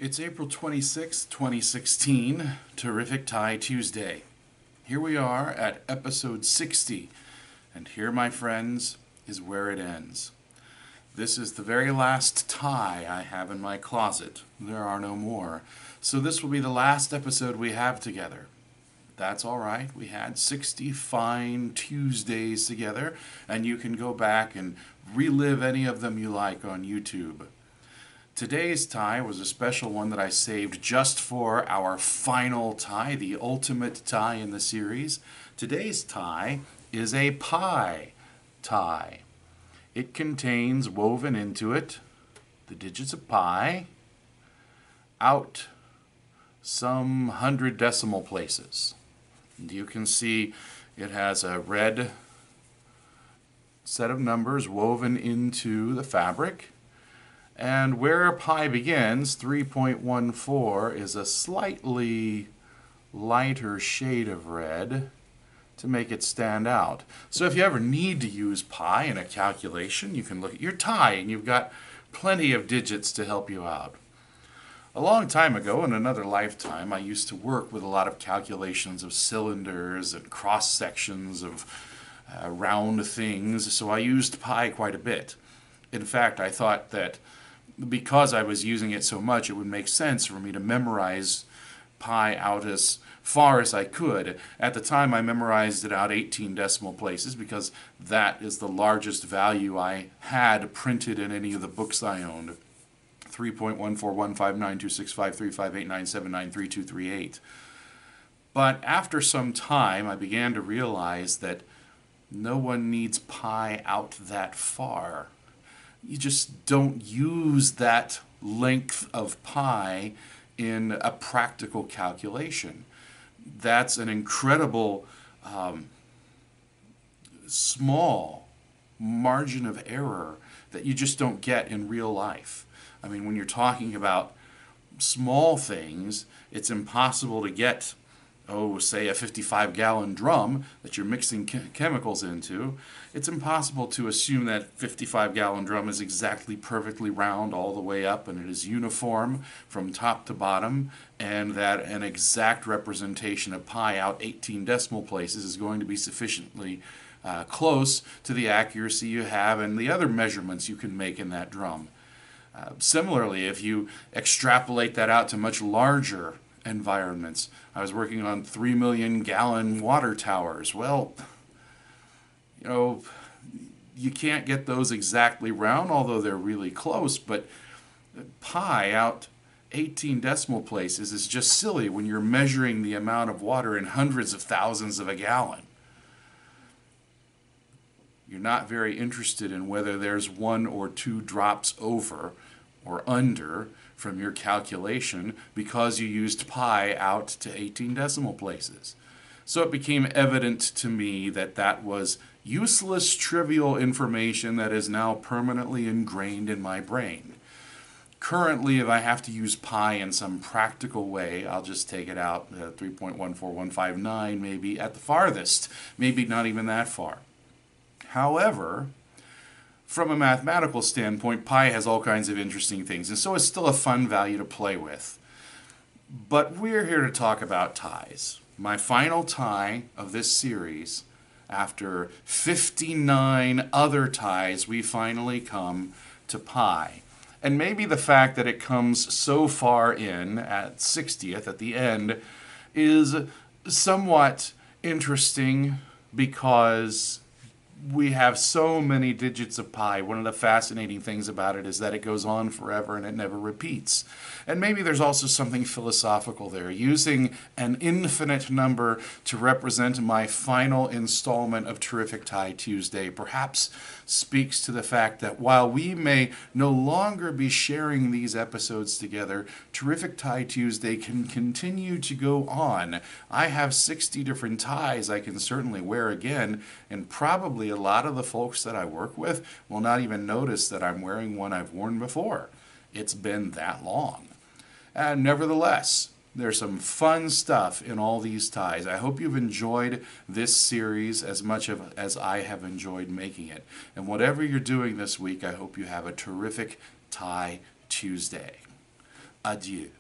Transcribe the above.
It's April 26th, 2016, Terrific Tie Tuesday. Here we are at episode 60, and here, my friends, is where it ends. This is the very last tie I have in my closet. There are no more. So this will be the last episode we have together. That's all right. We had 60 fine Tuesdays together, and you can go back and relive any of them you like on YouTube. Today's tie was a special one that I saved just for our final tie, the ultimate tie in the series. Today's tie is a pie tie. It contains woven into it the digits of pi out some 100 decimal places. And you can see it has a red set of numbers woven into the fabric. And where pi begins, 3.14, is a slightly lighter shade of red to make it stand out. So if you ever need to use pi in a calculation, you can look at your tie and you've got plenty of digits to help you out. A long time ago, in another lifetime, I used to work with a lot of calculations of cylinders and cross sections of round things, so I used pi quite a bit. In fact, I thought that because I was using it so much, it would make sense for me to memorize pi out as far as I could. At the time, I memorized it out 18 decimal places because that is the largest value I had printed in any of the books I owned. 3.1415926535897932238. But after some time, I began to realize that no one needs pi out that far. You just don't use that length of pi in a practical calculation. That's an incredible small margin of error that you just don't get in real life. I mean, when you're talking about small things, it's impossible to get, say a 55-gallon drum that you're mixing chemicals into. It's impossible to assume that 55-gallon drum is exactly perfectly round all the way up and it is uniform from top to bottom, and that an exact representation of pi out 18 decimal places is going to be sufficiently close to the accuracy you have and the other measurements you can make in that drum. Similarly, if you extrapolate that out to much larger environments. I was working on 3 million gallon water towers. Well, you can't get those exactly round, although they're really close, but pi out 18 decimal places is just silly when you're measuring the amount of water in hundreds of thousands of a gallon. You're not very interested in whether there's 1 or 2 drops over or under from your calculation because you used pi out to 18 decimal places. So it became evident to me that that was useless, trivial information that is now permanently ingrained in my brain. Currently, if I have to use pi in some practical way, I'll just take it out 3.14159 maybe at the farthest, maybe not even that far. However, from a mathematical standpoint, pi has all kinds of interesting things, and so it's still a fun value to play with. But we're here to talk about ties. My final tie of this series, after 59 other ties, we finally come to pi. And maybe the fact that it comes so far in, at 60th, at the end, is somewhat interesting because we have so many digits of pi. One of the fascinating things about it is that it goes on forever and it never repeats. And maybe there's also something philosophical there. Using an infinite number to represent my final installment of Terrific Tie Tuesday perhaps speaks to the fact that while we may no longer be sharing these episodes together, Terrific Tie Tuesday can continue to go on. I have 60 different ties I can certainly wear again, and probably a lot of the folks that I work with will not even notice that I'm wearing one I've worn before. It's been that long. And nevertheless, there's some fun stuff in all these ties. I hope you've enjoyed this series as much as I have enjoyed making it. And whatever you're doing this week, I hope you have a terrific Tie Tuesday. adieu.